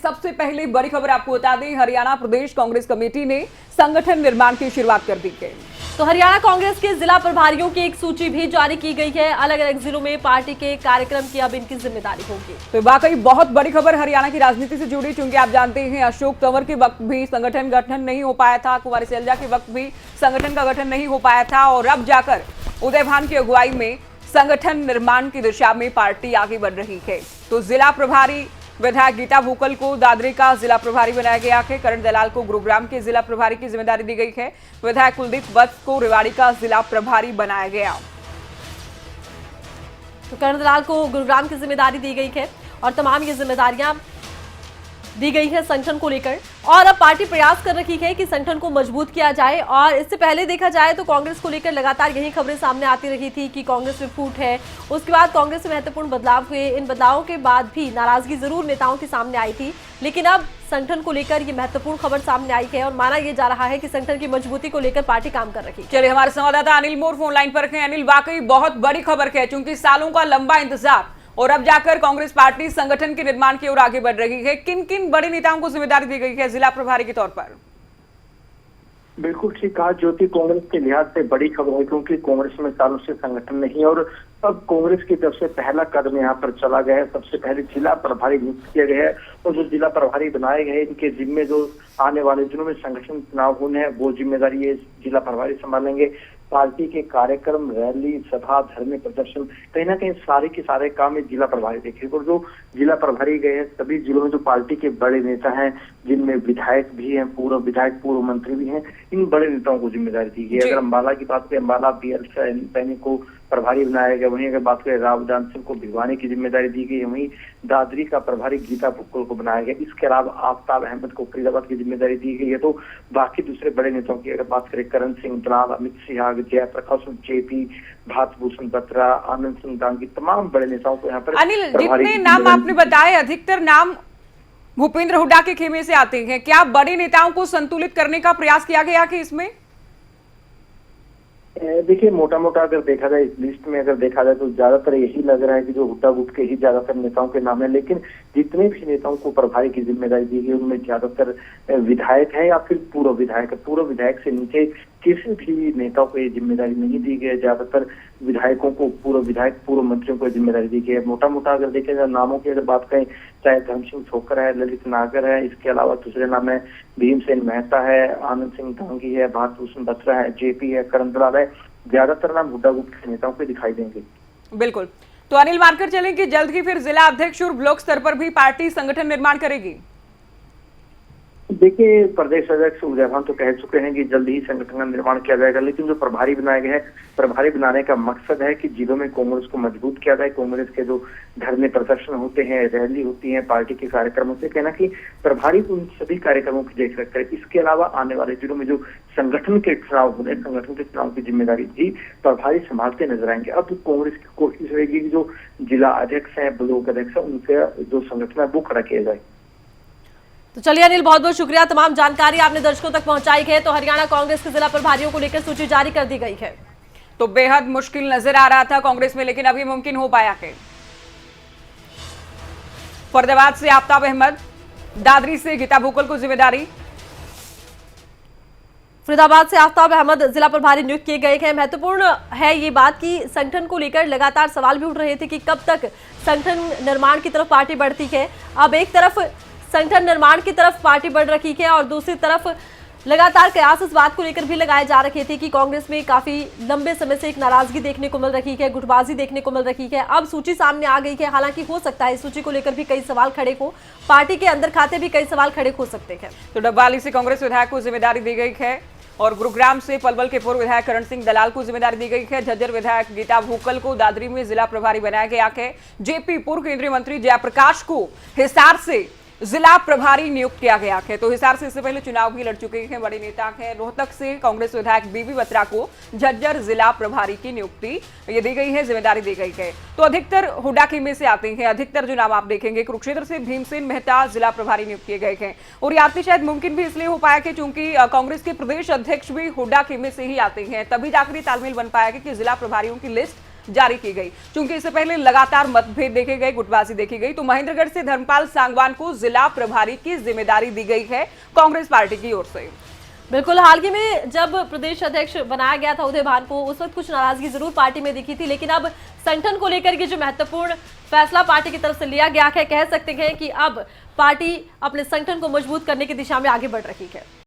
सबसे पहले बड़ी खबर आपको बता दें, हरियाणा प्रदेश कांग्रेस कमेटी ने संगठन निर्माण की शुरुआत कर दी है। तो हरियाणा कांग्रेस के जिला प्रभारियों की एक सूची भी जारी की गई है। अलग अलग जिलों में पार्टी के कार्यक्रम की अब इनकी जिम्मेदारी होगी। तो वाकई बहुत बड़ी खबर हरियाणा की राजनीति से जुड़ी, क्योंकि आप जानते हैं अशोक तंवर के वक्त भी संगठन गठन नहीं हो पाया था, कुमारी सैलजा के वक्त भी संगठन का गठन नहीं हो पाया था, और अब जाकर उदय भान की अगुवाई में संगठन निर्माण की दिशा में पार्टी आगे बढ़ रही है। तो जिला प्रभारी विधायक गीता भूकल को दादरी का जिला प्रभारी बनाया गया है। करण दलाल को गुरुग्राम के जिला प्रभारी की जिम्मेदारी दी गई है। विधायक कुलदीप वत्स को रेवाड़ी का जिला प्रभारी बनाया गया। तो करण दलाल को गुरुग्राम की जिम्मेदारी दी गई है और तमाम ये जिम्मेदारियां दी गई है संगठन को लेकर। और अब पार्टी प्रयास कर रही है कि संगठन को मजबूत किया जाए। और इससे पहले देखा जाए तो कांग्रेस को लेकर लगातार यही खबरें सामने आती रही थी कि कांग्रेस में फूट है। उसके बाद कांग्रेस में महत्वपूर्ण बदलाव हुए। इन बदलावों के बाद भी नाराजगी जरूर नेताओं के सामने आई थी, लेकिन अब संगठन को लेकर ये महत्वपूर्ण खबर सामने आई है और माना यह जा रहा है कि संगठन की मजबूती को लेकर पार्टी काम कर रही है। चलिए, हमारे संवाददाता अनिल मोर फोन लाइन पर हैं। अनिल, वाकई बहुत बड़ी खबर है, क्योंकि सालों का लंबा इंतजार और अब जाकर कांग्रेस पार्टी संगठन के निर्माण की ओर आगे बढ़ रही है। किन किन बड़े नेताओं को जिम्मेदारी दी गई है जिला प्रभारी के तौर पर? बिल्कुल ठीक कहा ज्योति, कांग्रेस के लिहाज से बड़ी खबर है, क्योंकि कांग्रेस में सालों से संगठन नहीं और अब कांग्रेस की तरफ से पहला कदम यहाँ पर चला गया है। सबसे पहले जिला प्रभारी नियुक्त किया गया है और जो जिला प्रभारी बनाए गए इनके जिम्मे जो आने वाले दिनों में संगठन चुनाव होने हैं वो जिम्मेदारी ये जिला प्रभारी संभालेंगे। पार्टी के कार्यक्रम, रैली, सभा, धरने, प्रदर्शन, कहीं ना कहीं सारे के सारे काम ये जिला प्रभारी देखेगा। और जो जिला प्रभारी गए हैं सभी जिलों में जो पार्टी के बड़े नेता हैं, जिनमें विधायक भी हैं, पूर्व विधायक, पूर्व मंत्री भी हैं, इन बड़े नेताओं को जिम्मेदारी दी गई है। अगर अम्बाला की बात करें, अम्बाला BL सैनी को प्रभारी बनाया गया। वहीं अगर बात करें रावदान सिंह को भिवानी की जिम्मेदारी दी गई। वहीं दादरी का प्रभारी गीता भुक्कल को बनाया गया। इसके अलावा आफ्ताब अहमद को फरीदाबाद की जिम्मेदारी दी गई है। तो बाकी दूसरे बड़े नेताओं की अगर बात करें, करण सिंह दलाल, अमित सिंह, जयप्रकाश, JP, भातभूषण बत्रा, आनंद सिंह दांगी, तमाम बड़े नेताओं को यहाँ पर अनिल, जितने नाम आपने बताए अधिकतर नाम भूपेंद्र हुड्डा के खेमे से आते हैं। क्या बड़े नेताओं को संतुलित करने का प्रयास किया गया कि इसमें? देखिए, मोटा मोटा अगर देखा जाए इस लिस्ट में अगर देखा जाए तो ज्यादातर यही लग रहा है कि जो हुड्डा गुट के ही ज्यादातर नेताओं के नाम है। लेकिन जितने भी नेताओं को प्रभारी की जिम्मेदारी दी गई उनमें ज्यादातर विधायक है या फिर पूर्व विधायक है। पूर्व विधायक से नीचे किसी भी नेताओं को ये जिम्मेदारी नहीं दी गई है। ज्यादातर विधायकों को, पूर्व विधायक, पूर्व मंत्रियों को जिम्मेदारी दी गई है। मोटा मोटा अगर देखें जाए नामों की अगर बात करें, चाहे धर्मसिंह छोकर है, ललित नागर है, इसके अलावा दूसरे नाम है भीमसेन मेहता है, आनंद सिंह दांगी है, भातभूषण बत्रा है, JP है, करण दलाल है, ज्यादातर नाम हुड्डा गुट के नेताओं को दिखाई देंगे। बिल्कुल। तो अनिल, मानकर चलें कि जल्द ही फिर जिला अध्यक्ष और ब्लॉक स्तर पर भी पार्टी संगठन निर्माण करेगी? देखिए, प्रदेश अध्यक्ष उदय भान तो कह चुके हैं कि जल्द ही संगठन का निर्माण किया जाएगा। लेकिन जो प्रभारी बनाए गए हैं, प्रभारी बनाने का मकसद है कि जिलों में कांग्रेस को मजबूत किया जाए। कांग्रेस के जो धरने प्रदर्शन होते हैं, रैली होती है, पार्टी के कार्यक्रम होते हैं, कहना कि प्रभारी उन सभी कार्यक्रमों की देख रेख करे। इसके अलावा आने वाले दिनों में जो संगठन के चुनाव होने, संगठन के चुनाव की जिम्मेदारी भी प्रभारी संभालते नजर आएंगे। अब कांग्रेस की कोशिश रहेगी कि जो जिला अध्यक्ष है, ब्लॉक अध्यक्ष है, उनके जो संगठन है वो खड़ा किया जाए। तो चलिए अनिल, बहुत बहुत शुक्रिया, तमाम जानकारी आपने दर्शकों तक पहुंचाई है। तो हरियाणा कांग्रेस के जिला प्रभारियों को लेकर सूची जारी कर दी गई है। तो बेहद मुश्किल नजर आ रहा था कांग्रेस में, लेकिन अभी मुमकिन हो पाया है। फरीदाबाद से आफ्ताब अहमद, दादरी से गीता भूकल को जिम्मेदारी। फरीदाबाद से आफ्ताब अहमद जिला प्रभारी नियुक्त किए गए हैं। महत्वपूर्ण है ये बात कि संगठन को लेकर लगातार सवाल भी उठ रहे थे कि कब तक संगठन निर्माण की तरफ पार्टी बढ़ती है। अब एक तरफ संगठन निर्माण की तरफ पार्टी बढ़ रही है और दूसरी तरफ लगातार कयास इस बात को लेकर भी लगाए जा रहे थे कि कांग्रेस में काफी लंबे समय से एक नाराजगी देखने को मिल रही है, गुटबाजी देखने को मिल रही है। अब सूची सामने आ गई है। हालांकि हो सकता है इस सूची को लेकर भी कई सवाल खड़े हो, पार्टी के अंदर खाते भी कई सवाल खड़े हो सकते हैं। तो डब्बाली से कांग्रेस विधायक को जिम्मेदारी दी गई है और गुरुग्राम से पलवल के पूर्व विधायक करण सिंह दलाल को जिम्मेदारी दी गई है। झज्जर विधायक गीता भूकल को दादरी में जिला प्रभारी बनाया गया है। JP पूर्व केंद्रीय मंत्री जयप्रकाश को हिसार से जिला प्रभारी नियुक्त किया गया है। तो हिसार से इससे पहले चुनाव भी लड़ चुके हैं बड़े नेता हैं। रोहतक से कांग्रेस विधायक BB बत्रा को झज्जर जिला प्रभारी की नियुक्ति ये दी गई है, जिम्मेदारी दी गई है। तो अधिकतर हुड्डा खेमे से आते हैं। अधिकतर जो नाम आप देखेंगे, कुरुक्षेत्र से भीमसेन मेहता जिला प्रभारी नियुक्त किए गए हैं। और ये आते शायद मुमकिन भी इसलिए हो पाया कि चूंकि कांग्रेस के प्रदेश अध्यक्ष भी हुड्डा खेमे से ही आते हैं, तभी जाकर तालमेल बन पाया कि जिला प्रभारियों की लिस्ट जारी की गई। चूंकि इससे पहले लगातार मतभेद देखे गए, गुटबाजी देखी गई, तो महेंद्रगढ़ से धर्मपाल सांगवान को जिला प्रभारी की जिम्मेदारी दी गई है कांग्रेस पार्टी की ओर से। बिल्कुल, हाल ही में जब प्रदेश अध्यक्ष बनाया गया था उदय भान को, उस वक्त कुछ नाराजगी जरूर पार्टी में दिखी थी, लेकिन अब संगठन को लेकर के जो महत्वपूर्ण फैसला पार्टी की तरफ से लिया गया है, कह सकते हैं कि अब पार्टी अपने संगठन को मजबूत करने की दिशा में आगे बढ़ रही है।